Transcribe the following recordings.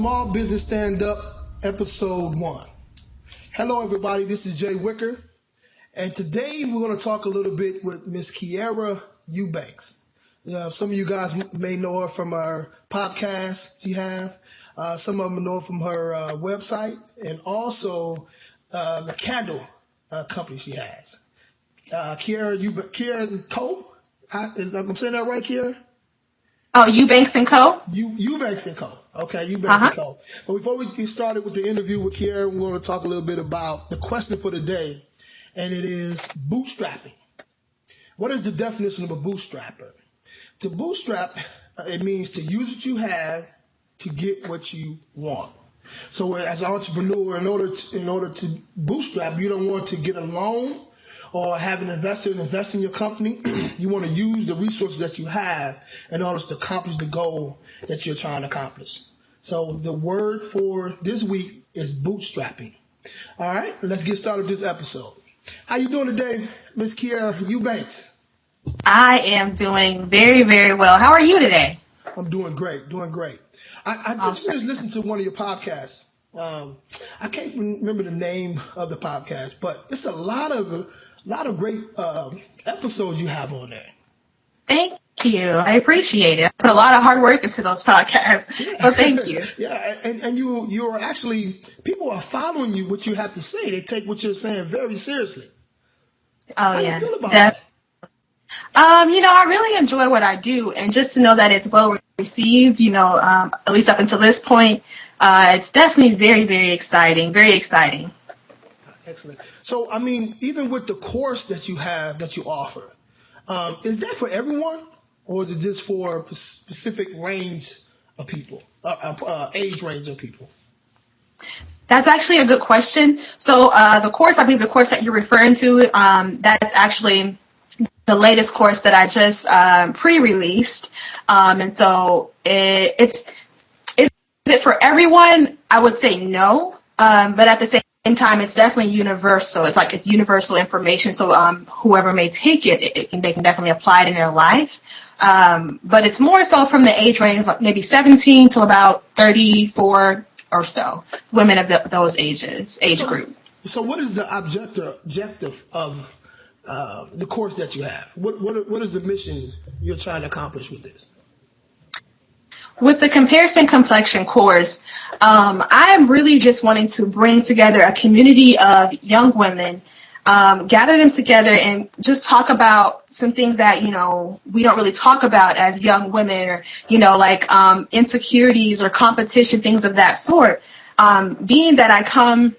Small Business Stand Up, Episode 1. Hello, everybody. This is Jay Wicker. And today we're going to talk a little bit with Miss Kiera Eubanks. Some of you guys may know her from her podcast she has. Some of them know her from her website and also the candle company she has. Kiera Co. I'm saying that right, Kiera? Oh, Eubanks and Co. Eubanks and Co. Okay, Eubanks and Co. But before we get started with the interview with Kiera, we're going to talk a little bit about the question for the day, and it is bootstrapping. What is the definition of a bootstrapper? To bootstrap, it means to use what you have to get what you want. So as an entrepreneur, in order to bootstrap, you don't want to get a loan or have an investor invest in your company. You want to use the resources that you have in order to accomplish the goal that you're trying to accomplish. So the word for this week is bootstrapping. All right, let's get started with this episode. How you doing today, Miss Kiera Eubanks? I am doing very, very well. How are you today? I'm doing great, I just finished listening to one of your podcasts. I can't remember the name of the podcast, but it's a lot of great episodes you have on there. Thank you. I appreciate it. I put a lot of hard work into those podcasts, so thank you. Yeah, and you're actually, people are following you, what you have to say. They take what you're saying very seriously. Oh, How yeah. do you feel about that? I really enjoy what I do, and just to know that it's well received, at least up until this point, it's definitely very, very exciting. Very exciting. Excellent. So, even with the course that you have, that you offer, is that for everyone, or is it just for a specific range of people, age range of people? That's actually a good question. So, I believe the course that you're referring to, that's actually the latest course that I just pre-released. And so is it for everyone? I would say no. But at the same time, it's definitely universal. It's universal information. So whoever may take it, they can definitely apply it in their life. But it's more so from the age range of maybe 17 to about 34 or so, women of those age group. So what is the objective of the course that you have? What is the mission you're trying to accomplish with this? With the Comparison Complexion course, I am really just wanting to bring together a community of young women, gather them together and just talk about some things that, we don't really talk about as young women, or, like insecurities or competition, things of that sort. Being that I come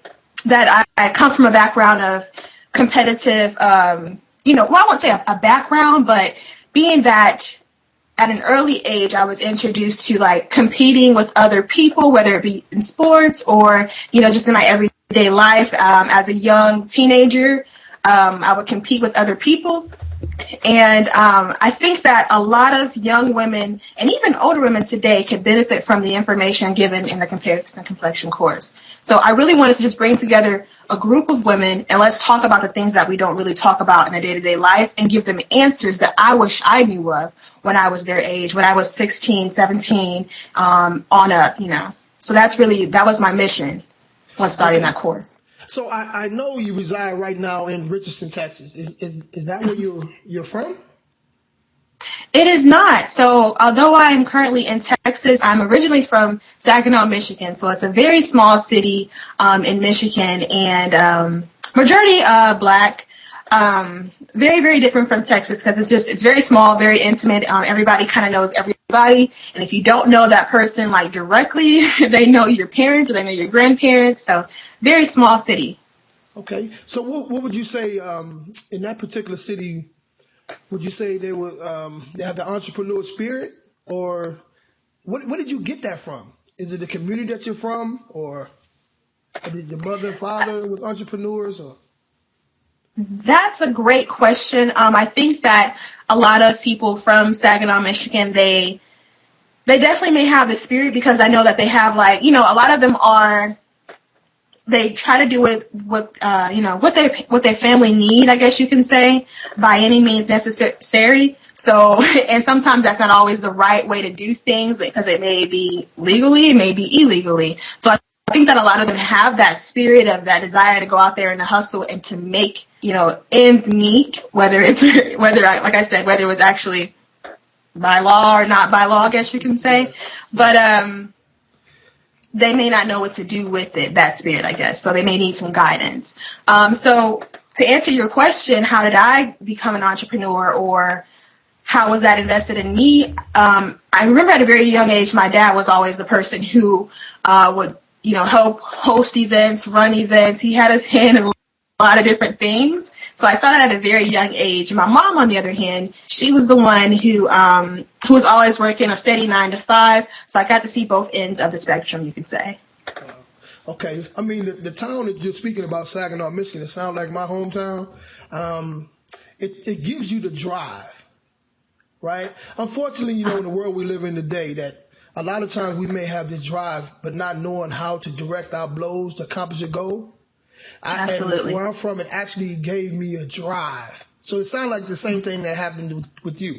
from a background of competitive, I won't say a background, but being that at an early age, I was introduced to competing with other people, whether it be in sports or, just in my everyday life. As a young teenager, I would compete with other people. And I think that a lot of young women and even older women today can benefit from the information given in the Comparison Complexion course. So I really wanted to just bring together a group of women and let's talk about the things that we don't really talk about in a day-to-day life and give them answers that I wish I knew of when I was their age, when I was 16, 17, So that was my mission when starting that course. So I know you reside right now in Richardson, Texas. Is that where you're from? It is not. So although I am currently in Texas, I'm originally from Saginaw, Michigan. So it's a very small city in Michigan, and majority Black. Very, very different from Texas because it's very small, very intimate. Everybody kind of knows everybody. And if you don't know that person directly, they know your parents or they know your grandparents. So very small city. Okay. So what would you say in that particular city? Would you say they have the entrepreneur spirit, or what did you get that from? Is it the community that you're from, or did your mother and father was entrepreneurs, or? That's a great question. I think that a lot of people from Saginaw, Michigan, they definitely may have the spirit because I know that they have a lot of them they try to do it what their family need, I guess you can say, by any means necessary. So, and sometimes that's not always the right way to do things because it may be legally, it may be illegally. So I think that a lot of them have that spirit of that desire to go out there and to hustle and to make, ends meet, whether it was actually by law or not by law, I guess you can say. But, they may not know what to do with it, that spirit, I guess. So they may need some guidance. So to answer your question, how did I become an entrepreneur, or how was that invested in me? I remember at a very young age, my dad was always the person who would, help host events, run events. He had his hand in a lot of different things. So I started at a very young age. My mom, on the other hand, she was the one who was always working a steady 9 to 5. So I got to see both ends of the spectrum, you could say. Wow. Okay. I mean, the town that you're speaking about, Saginaw, Michigan, it sounds like my hometown. It gives you the drive, right? Unfortunately, in the world we live in today, that a lot of times we may have this drive, but not knowing how to direct our blows to accomplish a goal. Absolutely. And where I'm from, it actually gave me a drive. So it sounded like the same thing that happened with you.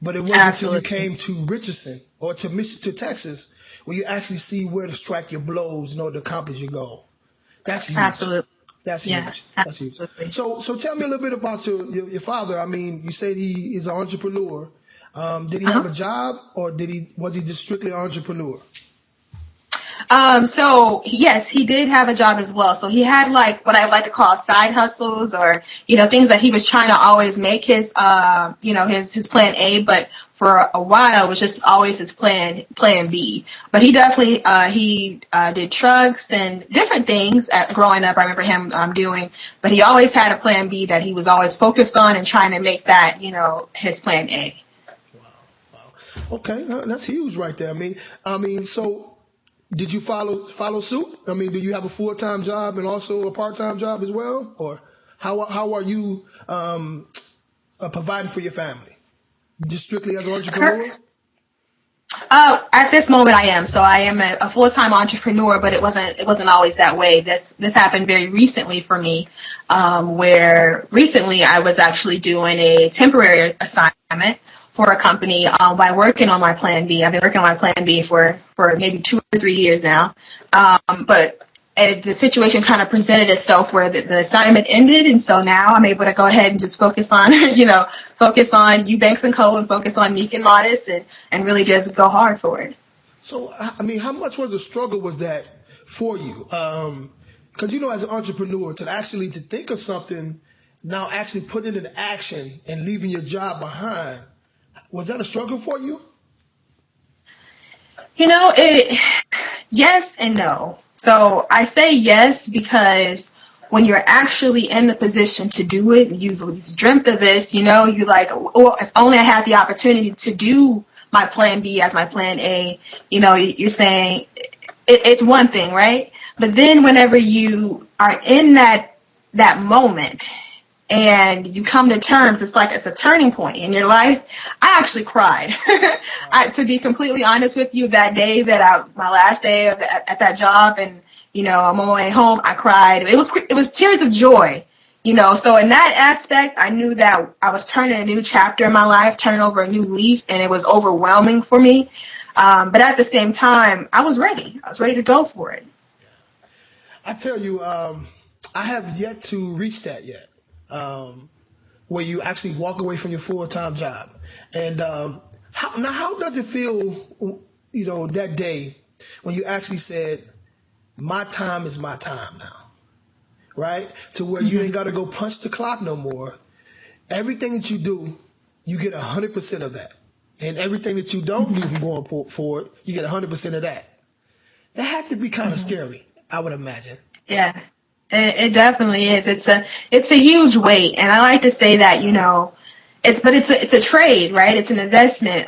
But it wasn't until you came to Richardson or to Texas where you actually see where to strike your blows in order to accomplish your goal. That's huge. Absolutely. That's huge. Yeah, That's huge. So tell me a little bit about your father. I mean, you said he is an entrepreneur. Did he have a job, or was he just strictly an entrepreneur? So yes, he did have a job as well. So he had like what I like to call side hustles, or, things that he was trying to always make his, his plan A, but for a while it was just always his plan B. But he definitely, did trucks and different things growing up. I remember him, doing, but he always had a plan B that he was always focused on and trying to make that, his plan A. Wow. Okay. That's huge right there. I mean, so, did you follow suit? I mean, do you have a full-time job and also a part-time job as well? Or how are you providing for your family? Just strictly as an entrepreneur? At this moment I am. So I am a full-time entrepreneur, but it wasn't always that way. This happened very recently for me, where recently I was actually doing a temporary assignment for a company by working on my plan B. I've been working on my plan B for maybe 2 or 3 years now. But the situation kind of presented itself where the assignment ended, and so now I'm able to go ahead and just focus on, focus on Eubanks and Co. and focus on Meek and Modest and really just go hard for it. So, I mean, how much was the struggle was that for you? Because, as an entrepreneur, to think of something, now actually putting it into action and leaving your job behind, was that a struggle for you? Yes and no. So I say yes because when you're actually in the position to do it, you've dreamt of this, you're like, oh, if only I had the opportunity to do my plan B as my plan A, you're saying it's one thing, right? But then whenever you are in that moment, and you come to terms, it's like it's a turning point in your life. I actually cried. To be completely honest with you, that day my last day at that job, and I'm on my way home, I cried. It was tears of joy, So in that aspect, I knew that I was turning a new chapter in my life, turning over a new leaf, and it was overwhelming for me. But at the same time, I was ready. I was ready to go for it. I tell you, I have yet to reach that yet. Where you actually walk away from your full-time job. And how does it feel, that day when you actually said, my time is my time now, right? To where you ain't got to go punch the clock no more. Everything that you do, you get 100% of that. And everything that you don't do from going forward, you get 100% of that. That had to be kind of scary, I would imagine. Yeah. It definitely is. It's a huge weight, and I like to say that it's a trade, right? It's an investment.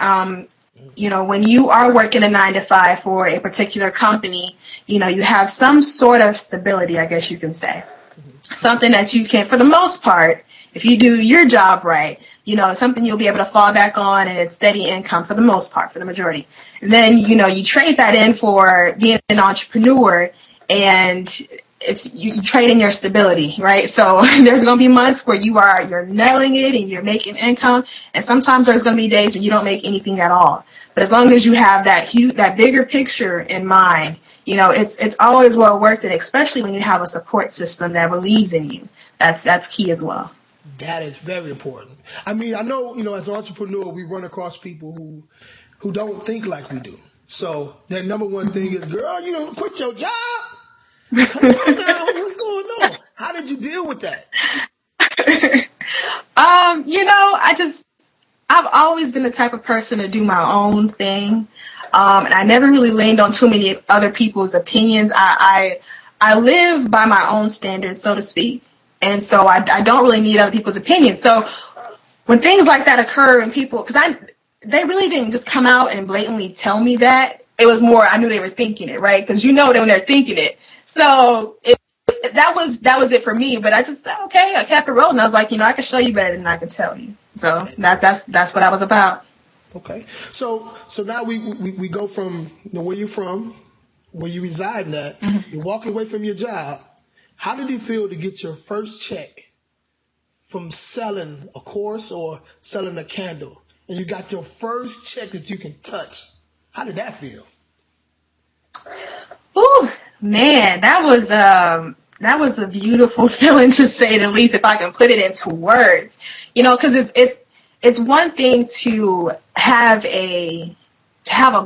When you are working a 9 to 5 for a particular company, you have some sort of stability, I guess you can say, something that you can, for the most part, if you do your job right, something you'll be able to fall back on, and it's steady income for the most part, for the majority. And then you trade that in for being an entrepreneur, and you trade in your stability, right? So there's going to be months where you're nailing it and you're making income, and sometimes there's going to be days when you don't make anything at all. But as long as you have that bigger picture in mind, it's always well worth it, especially when you have a support system that believes in you. That's key as well. That is very important. I mean, I know, as an entrepreneur, we run across people who don't think like we do. So their number one thing is, girl, quit your job. Come on now, what's going on? How did you deal with that? I've always been the type of person to do my own thing. And I never really leaned on too many other people's opinions. I live by my own standards, so to speak. And so I don't really need other people's opinions. So when things like that occur and they really didn't just come out and blatantly tell me that. It was more, I knew they were thinking it, right? Because that when they're thinking it. So that was it for me. But I just, okay, I kept it rolling. I was like, I can show you better than I can tell you. So that's what I was about. Okay. So now we go from where you're from, where you reside at. Mm-hmm. You're walking away from your job. How did it feel to get your first check from selling a course or selling a candle? And you got your first check that you can touch. How did that feel? Ooh, man, that was a beautiful feeling, to say the least, if I can put it into words. Because it's one thing to have a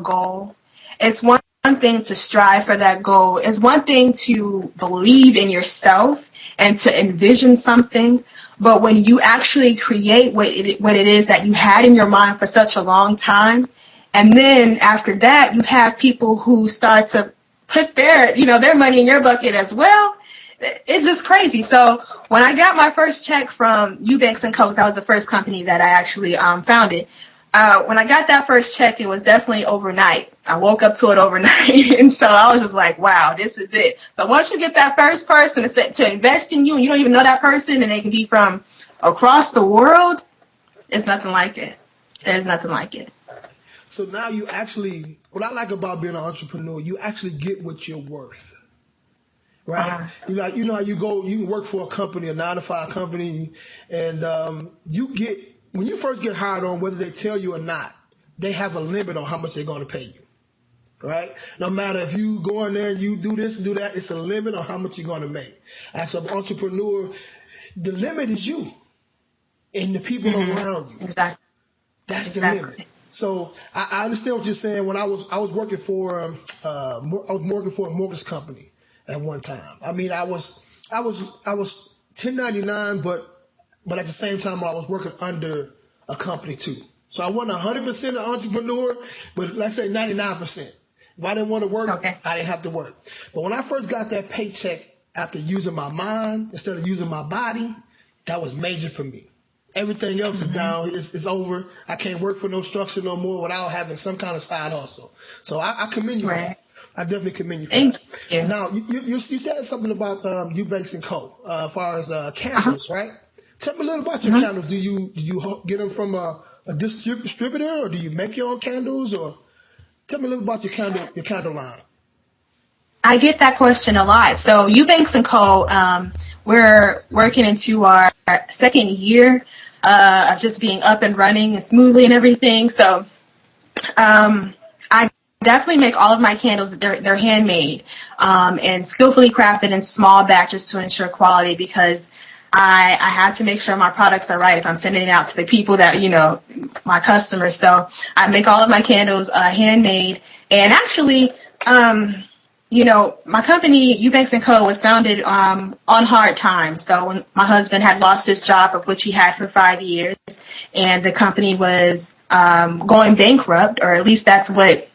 goal. It's one thing to strive for that goal. It's one thing to believe in yourself and to envision something. But when you actually create what it is that you had in your mind for such a long time, and then after that, you have people who start to put their money in your bucket as well, it's just crazy. So when I got my first check from Eubanks & Co., that was the first company that I actually founded. When I got that first check, it was definitely overnight. I woke up to it overnight. And so I was just like, wow, this is it. So once you get that first person to invest in you, and you don't even know that person, and they can be from across the world, it's nothing like it. There's nothing like it. So now you actually, what I like about being an entrepreneur, you actually get what you're worth. Right? Uh-huh. You know how you can work for a company, a 9-to-5 company, and when you first get hired on, whether they tell you or not, they have a limit on how much they're going to pay you. Right? No matter if you go in there and you do this and do that, it's a limit on how much you're going to make. As an entrepreneur, the limit is you and the people around you. Exactly. That's the limit. So I understand what you're saying. When I was working for a mortgage company at one time. I mean, I was 1099, but at the same time I was working under a company too. So I wasn't 100% an entrepreneur, but let's say 99%. If I didn't want to work, okay, I didn't have to work. But when I first got that paycheck after using my mind instead of using my body, that was major for me. Everything else is down. It's over. I can't work for no structure no more without having some kind of side hustle. So I commend you for that. I definitely commend you for that. Thank you. Now, you said something about Eubanks & Co. As far as candles, right? Tell me a little about your candles. Do you get them from a distributor, or do you make your own candles? Or tell me a little about your candle line. I get that question a lot. So Eubanks & Co., we're working into our second year of just being up and running and smoothly and everything. So I definitely make all of my candles. They're handmade and skillfully crafted in small batches to ensure quality, because I have to make sure my products are right if I'm sending it out to the people that, my customers. So I make all of my candles handmade. And actually, my company, Eubanks & Co., was founded on hard times. So when my husband had lost his job, of which he had for 5 years, and the company was going bankrupt, or at least that's what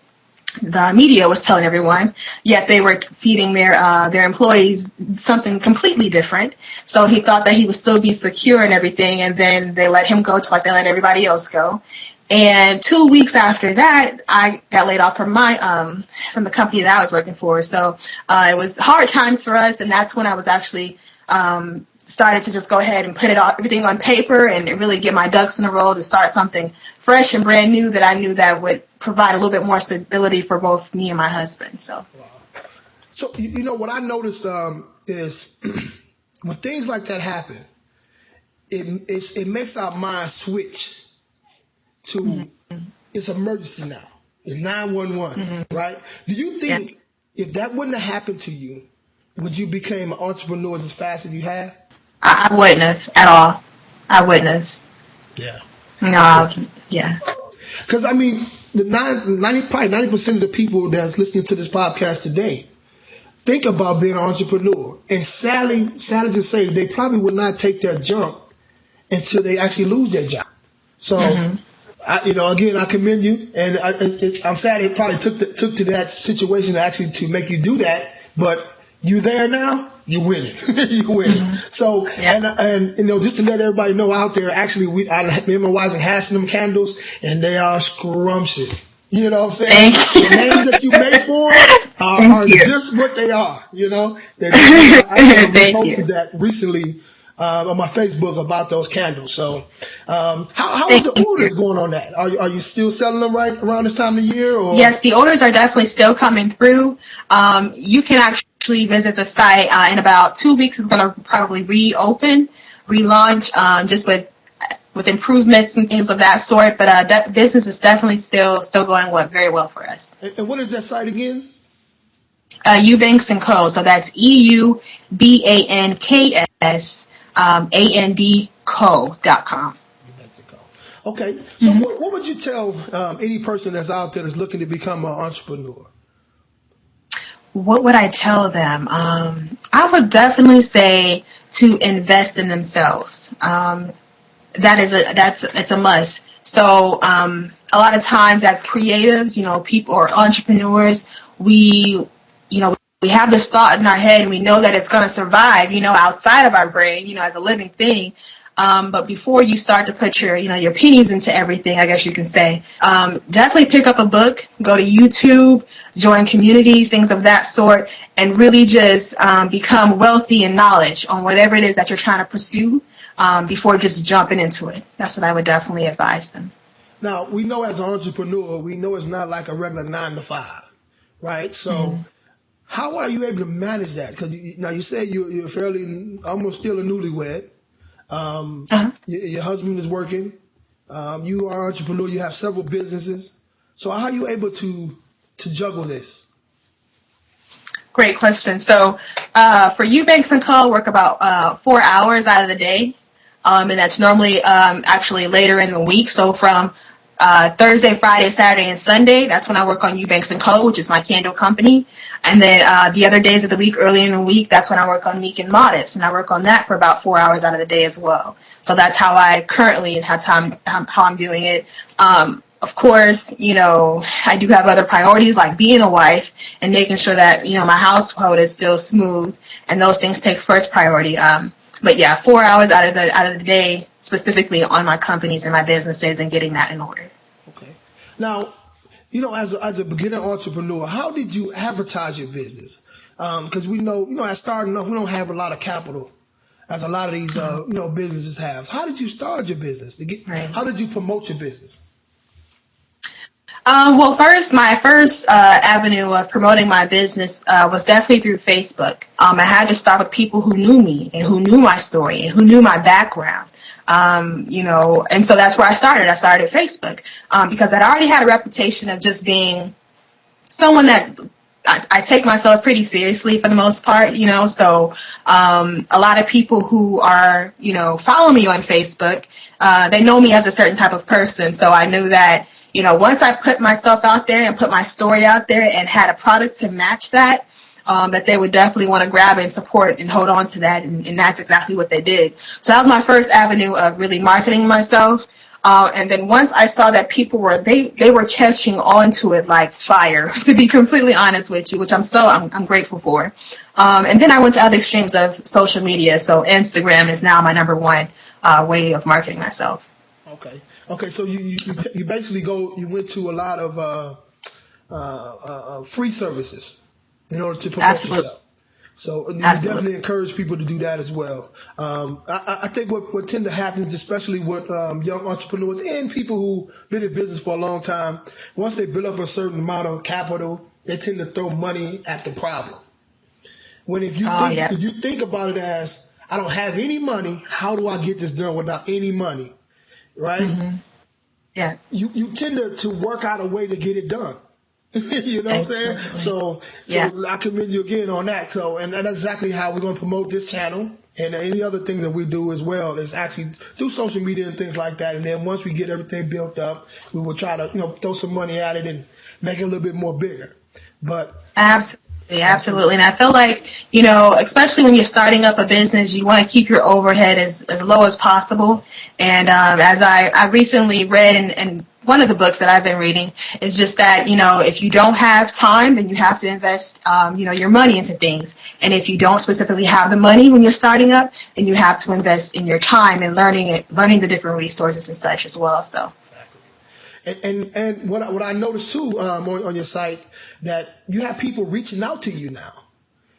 the media was telling everyone, yet they were feeding their employees something completely different. So he thought that he would still be secure and everything, and then they let him go just like they let everybody else go. And 2 weeks after that, I got laid off from from the company that I was working for. So it was hard times for us, and that's when I was actually started to just go ahead and put everything on paper and really get my ducks in a row to start something fresh and brand new that I knew that would provide a little bit more stability for both me and my husband. So, wow. So what I noticed is when things like that happen, it makes our mind switch to it's emergency now. It's 911, right? Do you think if that wouldn't have happened to you, would you become an entrepreneur as fast as you have? I wouldn't have at all. I wouldn't have. Yeah. No. Yeah. Because I mean, probably 90% of the people that's listening to this podcast today think about being an entrepreneur, and sadly to say, they probably would not take that jump until they actually lose their job. So, again, I commend you, and I'm sad it probably took to that situation actually to make you do that, but you there now, you winning. You winning. So, and just to let everybody know out there, actually, me and my wife are hashing them candles, and they are scrumptious. You know what I'm saying? The names that you made for them are just what they are. I posted that recently on my Facebook about those candles. So, how is the orders going on that? Are you still selling them right around this time of year? Or? Yes, the orders are definitely still coming through. You can actually visit the site in about 2 weeks. It's going to probably relaunch, just with improvements and things of that sort. But that business is definitely still going very well for us. And what is that site again? Eubanks & Co. So that's EUBANKS ANDCO.com. Okay. So what would you tell any person that's out there that's looking to become an entrepreneur? What would I tell them? I would definitely say to invest in themselves. It's a must. So a lot of times as creatives, people or entrepreneurs, we have this thought in our head and we know that it's going to survive, outside of our brain, as a living thing. But before you start to put your pennies into everything, I guess you can say, definitely pick up a book, go to YouTube, join communities, things of that sort, and really just become wealthy in knowledge on whatever it is that you're trying to pursue before just jumping into it. That's what I would definitely advise them. Now, we know as an entrepreneur, we know it's not like a regular 9 to 5, right? So how are you able to manage that? Because now you say you're fairly, almost still a newlywed. Your husband is working. You are an entrepreneur. You have several businesses. So how are you able to juggle this? Great question. So for Eubanks & Co., I work about 4 hours out of the day. And that's normally actually later in the week. So from Thursday, Friday, Saturday, and Sunday, that's when I work on Eubanks & Co., which is my candle company. And then the other days of the week, early in the week, that's when I work on Meek & Modest. And I work on that for about 4 hours out of the day as well. So that's how I currently and how I'm doing it. Of course, I do have other priorities like being a wife and making sure that, my household is still smooth, and those things take first priority. But yeah, 4 hours out of the day specifically on my companies and my businesses and getting that in order. Okay. Now, as a beginner entrepreneur, how did you advertise your business? Because we know, as starting off, we don't have a lot of capital as a lot of these, businesses have. How did you start your business? How did you promote your business? Well, my first avenue of promoting my business was definitely through Facebook. I had to start with people who knew me and who knew my story and who knew my background. And so that's where I started. I started Facebook because I'd already had a reputation of just being someone that I take myself pretty seriously for the most part, so a lot of people who are, follow me on Facebook, they know me as a certain type of person. So I knew that, once I put myself out there and put my story out there and had a product to match that, that they would definitely want to grab and support and hold on to that. And that's exactly what they did. So that was my first avenue of really marketing myself. And then once I saw that people were catching on to it like fire, to be completely honest with you, which I'm grateful for. And then I went to other extremes of social media. So Instagram is now my number one way of marketing myself. Okay. So you basically you went to a lot of free services in order to promote yourself. So you definitely encourage people to do that as well. I think what tend to happen, especially with young entrepreneurs and people who've been in business for a long time, once they build up a certain amount of capital, they tend to throw money at the problem. When if you think about it as, I don't have any money, how do I get this done without any money? Right? Mm-hmm. Yeah. You tend to work out a way to get it done. You know what I'm saying? So I commend you again on that. So, and that's exactly how we're going to promote this channel and any other things that we do as well, is actually do social media and things like that. And then once we get everything built up, we will try to, throw some money at it and make it a little bit more bigger. But Absolutely. And I feel like, especially when you're starting up a business, you want to keep your overhead as low as possible. And as I recently read in one of the books that I've been reading, is just that, if you don't have time, then you have to invest, your money into things. And if you don't specifically have the money when you're starting up, then you have to invest in your time and learning the different resources and such as well. So. And what I noticed too on your site, that you have people reaching out to you now.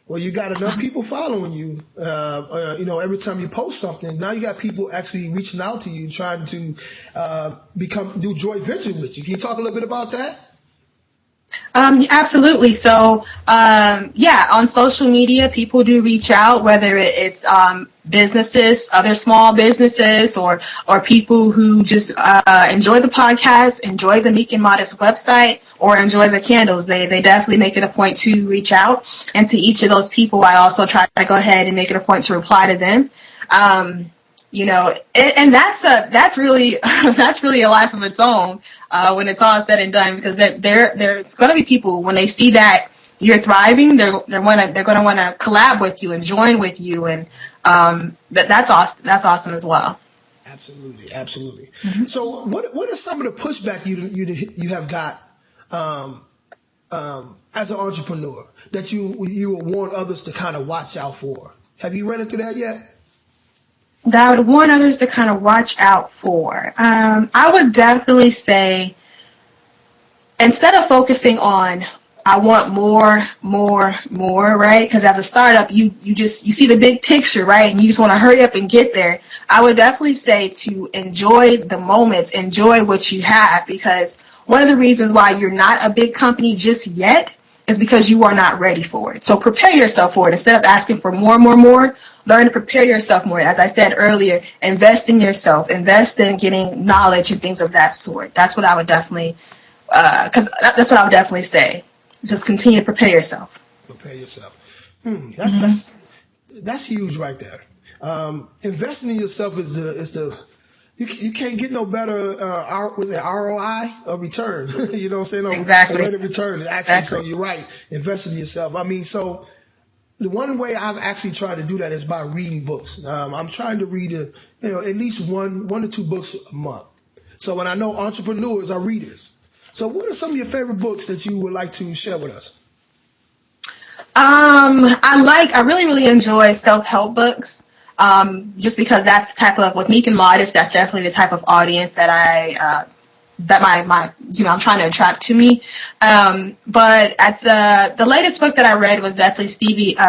Well, you got enough people following you. Every time you post something, now you got people actually reaching out to you, trying to do joint venture with you. Can you talk a little bit about that? Absolutely. So, on social media, people do reach out, whether it's businesses, other small businesses, or people who just enjoy the podcast, enjoy the Meek and Modest website, or enjoy the candles. They definitely make it a point to reach out. And to each of those people, I also try to go ahead and make it a point to reply to them. And that's really a life of its own when it's all said and done, because there's going to be people, when they see that you're thriving, they're going to want to collab with you and join with you, and that's awesome as well. Absolutely. Mm-hmm. So what are some of the pushback you have got as an entrepreneur that you will warn others to kind of watch out for? Have you run into that yet? That I would warn others to kind of watch out for. I would definitely say, instead of focusing on, I want more, right? Because as a startup, you see the big picture, right? And you just want to hurry up and get there. I would definitely say to enjoy the moments, enjoy what you have, because one of the reasons why you're not a big company just yet is because you are not ready for it. So prepare yourself for it. Instead of asking for more, learn to prepare yourself more. As I said earlier, invest in yourself, invest in getting knowledge and things of that sort. That's what I would definitely, say. Just continue to prepare yourself. Prepare yourself. That's huge right there. Investing in yourself you can't get no better ROI or return. You know what I'm saying? Exactly. The rate of return. Actually, so you're right. Invest in yourself. I mean, so the one way I've actually tried to do that is by reading books. I'm trying to read at least one to two books a month. So when I know entrepreneurs are readers. So what are some of your favorite books that you would like to share with us? I really, really enjoy self-help books. Just because that's the type of, with Meek and Modest, that's definitely the type of audience that I'm trying to attract to me. But at the latest book that I read was definitely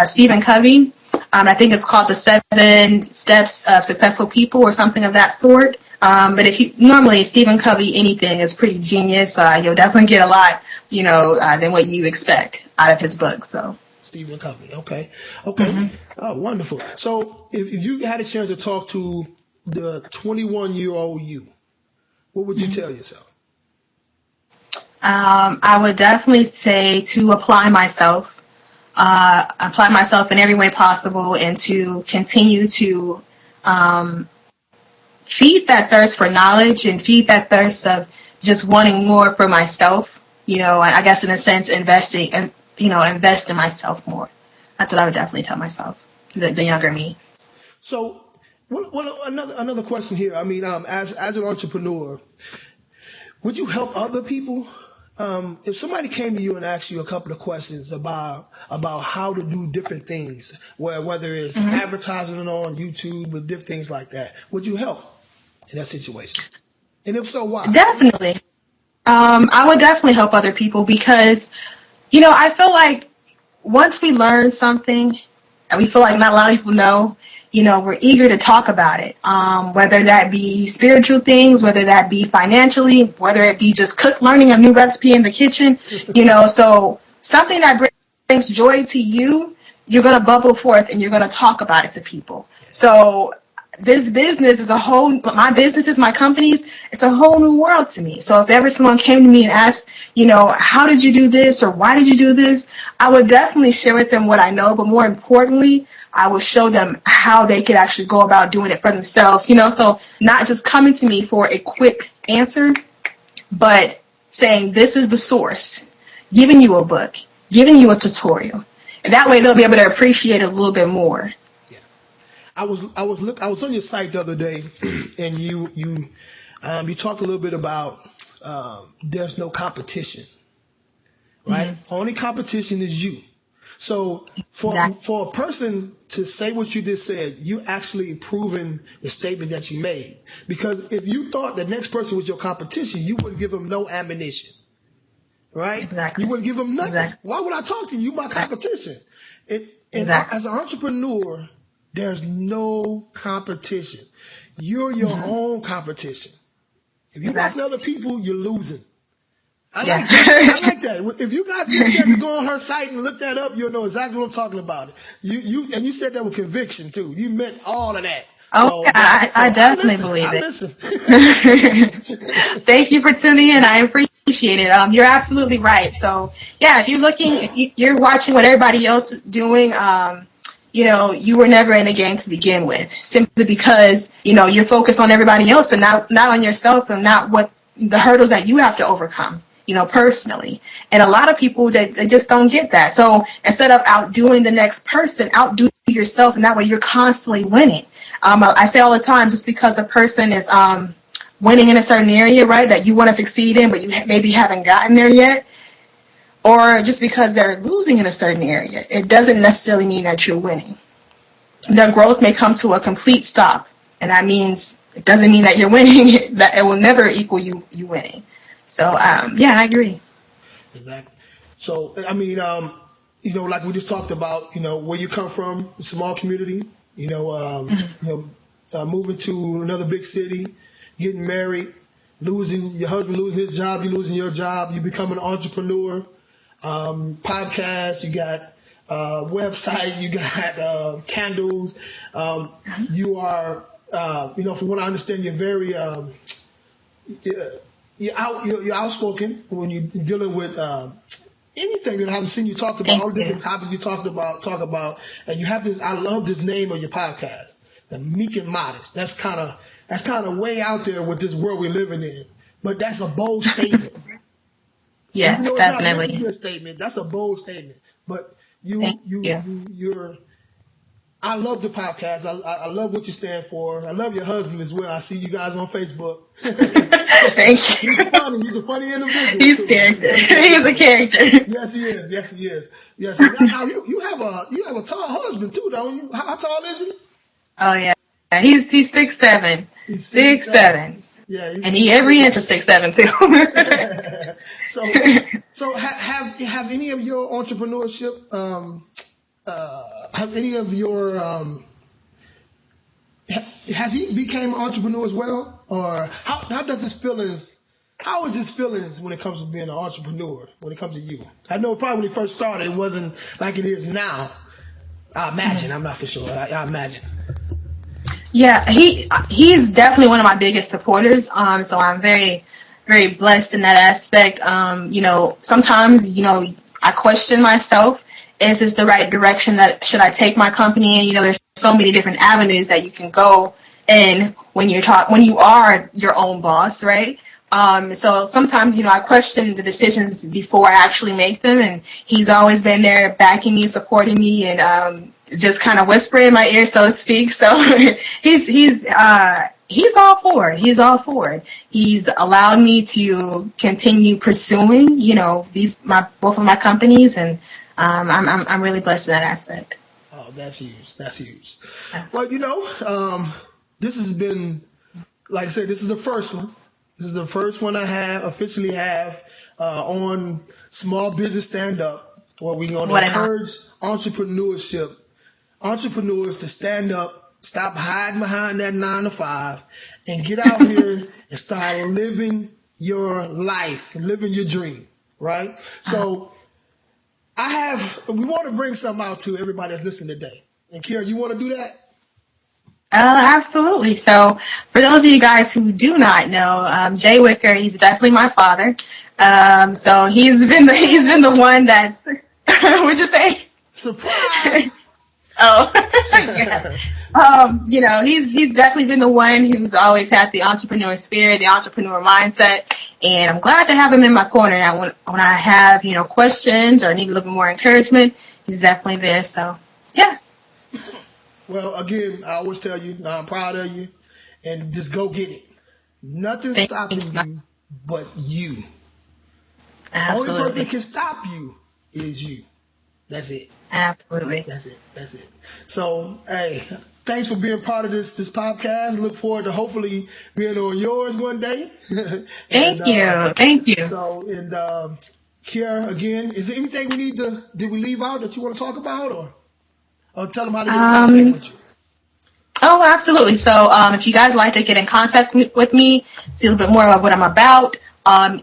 Stephen Covey. I think it's called The 7 Steps of Successful People or something of that sort. But normally Stephen Covey, anything is pretty genius. You'll definitely get a lot, than what you expect out of his book. So. Stephen Covey. Okay. Mm-hmm. Oh, wonderful. So if you had a chance to talk to the 21-year-old you, what would you tell yourself? I would definitely say to apply myself in every way possible, and to continue to feed that thirst for knowledge and feed that thirst of just wanting more for myself. I guess in a sense, invest in myself more. That's what I would definitely tell myself, the younger me. So, another question here. I mean, as an entrepreneur, would you help other people? If somebody came to you and asked you a couple of questions about how to do different things, whether it's advertising on YouTube or different things like that, would you help in that situation? And if so, why? Definitely. I would definitely help other people because, I feel like once we learn something and we feel like not a lot of people know, we're eager to talk about it, whether that be spiritual things, whether that be financially, whether it be just learning a new recipe in the kitchen, so something that brings joy to you, you're going to bubble forth and you're going to talk about it to people. So this business is my businesses, my companies, it's a whole new world to me. So if ever someone came to me and asked, how did you do this or why did you do this? I would definitely share with them what I know, but more importantly, I will show them how they could actually go about doing it for themselves, so not just coming to me for a quick answer, but saying this is the source, giving you a book, giving you a tutorial. And that way they'll be able to appreciate it a little bit more. Yeah. I was on your site the other day and you talked a little bit about there's no competition, right? Mm-hmm. Only competition is you. So for a person to say what you just said, you actually proven the statement that you made. Because if you thought the next person was your competition, you wouldn't give them no ammunition, right? Exactly. You wouldn't give them nothing. Exactly. Why would I talk to you? You my competition. As an entrepreneur, there's no competition. You're your own competition. If you're watching other people, you're losing. I like that. If you guys get a chance to go on her site and look that up, you'll know exactly what I'm talking about. You said that with conviction too. You meant all of that. Oh, I definitely believe it. Thank you for tuning in. I appreciate it. You're absolutely right. So yeah, if you're watching what everybody else is doing, you were never in the game to begin with, simply because, you're focused on everybody else and not on yourself and not what the hurdles that you have to overcome, personally. And a lot of people, they just don't get that. So instead of outdoing the next person, outdo yourself, and that way you're constantly winning. I say all the time, just because a person is winning in a certain area, right, that you want to succeed in, but you maybe haven't gotten there yet, or just because they're losing in a certain area, it doesn't necessarily mean that you're winning. Their growth may come to a complete stop, and that means it doesn't mean that you're winning, that it will never equal you winning. So, I agree. Exactly. So, I mean, like we just talked about, where you come from, a small community, moving to another big city, getting married, your husband losing his job, you losing your job, you become an entrepreneur, podcast, you got website, you got candles, you are, from what I understand, you're very you're outspoken when you're dealing with anything that I haven't seen you talk about, all the different topics you talk about, and you have this. I love this name of your podcast, the Meek and Modest. That's kind of way out there with this world we're living in, but that's a bold statement. Yeah, even though definitely. It's not meant to be a statement. That's a bold statement, but you're. I love the podcast. I love what you stand for. I love your husband as well. I see you guys on Facebook. Thank you. He's a funny individual. He's a character. He's a character. Yes, he is. Yes. Now you have a tall husband too, don't you? How tall is he? Oh yeah, he's 6'7". He's 6'7". Yeah, and he every inch is 6'7" too. So have any of your entrepreneurship have any of your has he became an entrepreneur as well, or how does his feelings? How is his feelings when it comes to being an entrepreneur? When it comes to you, I know probably when he first started, it wasn't like it is now. I imagine. I'm not for sure. I imagine. Yeah, he's definitely one of my biggest supporters. So I'm very, very blessed in that aspect. Sometimes I question myself. Is this the right direction that should I take my company in? There's so many different avenues that you can go in when you are your own boss, right? So sometimes, I question the decisions before I actually make them, and he's always been there backing me, supporting me, and just kind of whispering in my ear, so to speak. So he's all for it. He's all for it. He's allowed me to continue pursuing, both of my companies, and I'm really blessed in that aspect. Oh, that's huge. That's huge. Well, this has been, like I said, this is the first one. This is the first one I officially have on Small Business Stand Up, where we're going to encourage entrepreneurs to stand up, stop hiding behind that 9 to 5, and get out here and start living your life, living your dream, right? So we want to bring something out to everybody that's listening today. And Kiera, you want to do that? Absolutely. So for those of you guys who do not know, Jay Wicker, he's definitely my father. So he's been the one that, what'd you say? Surprise! Oh, yeah. He's definitely been the one who's always had the entrepreneur spirit, the entrepreneur mindset, and I'm glad to have him in my corner. Now, when I have, questions or need a little bit more encouragement, he's definitely there. So, yeah. Well, again, I always tell you, I'm proud of you, and just go get it. Nothing's stopping you but you. Absolutely. The only person that can stop you is you. That's it. Absolutely. That's it. So, hey, thanks for being part of this podcast. Look forward to hopefully being on yours one day. Thank you. So, and Kiera, again, is there anything did we leave out that you want to talk about, or tell them how to get in contact with you? Oh, absolutely. So, if you guys like to get in contact with me, see a little bit more of what I'm about,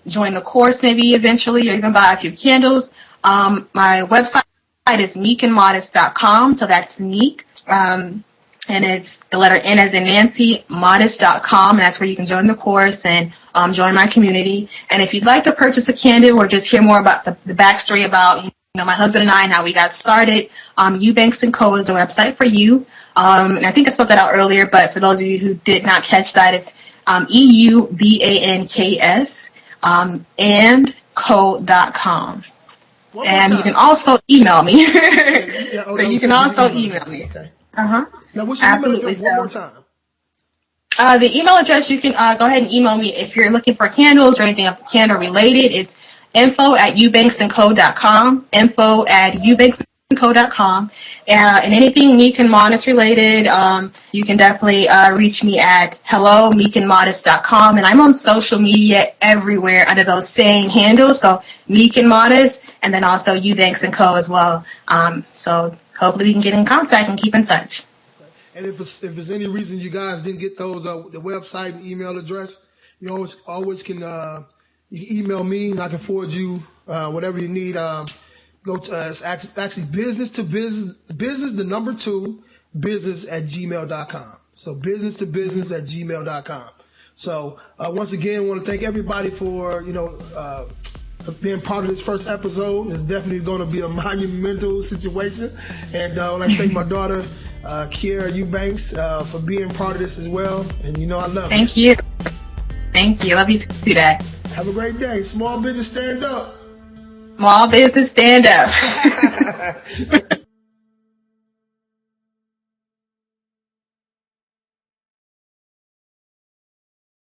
join the course maybe eventually, or even buy a few candles. My website is meekandmodest.com. So that's Meek. And it's the letter N as in Nancy, modest.com. And that's where you can join the course and join my community. And if you'd like to purchase a candle or just hear more about the backstory about my husband and I and how we got started, Eubanks & Co. is the website for you. And I think I spelled that out earlier, but for those of you who did not catch that, it's EUBANKS and co.com. And you can also email me. So you can also email me. Okay. Uh-huh. Now, what's your email address one more time? The email address, you can go ahead and email me if you're looking for candles or anything candle related. It's info@eubanksandco.com, info@eubanksandco.com. And anything Meek and Modest related, you can definitely reach me at hello@meekandmodest.com. And I'm on social media everywhere under those same handles. So Meek and Modest, and then also Eubanks and Co. as well. So hopefully we can get in contact and keep in touch. And if there's any reason you guys didn't get those, the website and email address, you always can you can email me and I can forward you whatever you need. Go to it's actually business to business, the number 2 business@gmail.com. So business@gmail.com. So once again, I want to thank everybody for being part of this first episode. It's definitely going to be a monumental situation, and I want to thank my daughter Kiera Eubanks for being part of this as well. And I love you. Thank you. Love you too, Dad. Have a great day. Small business stand up. Small business stand up.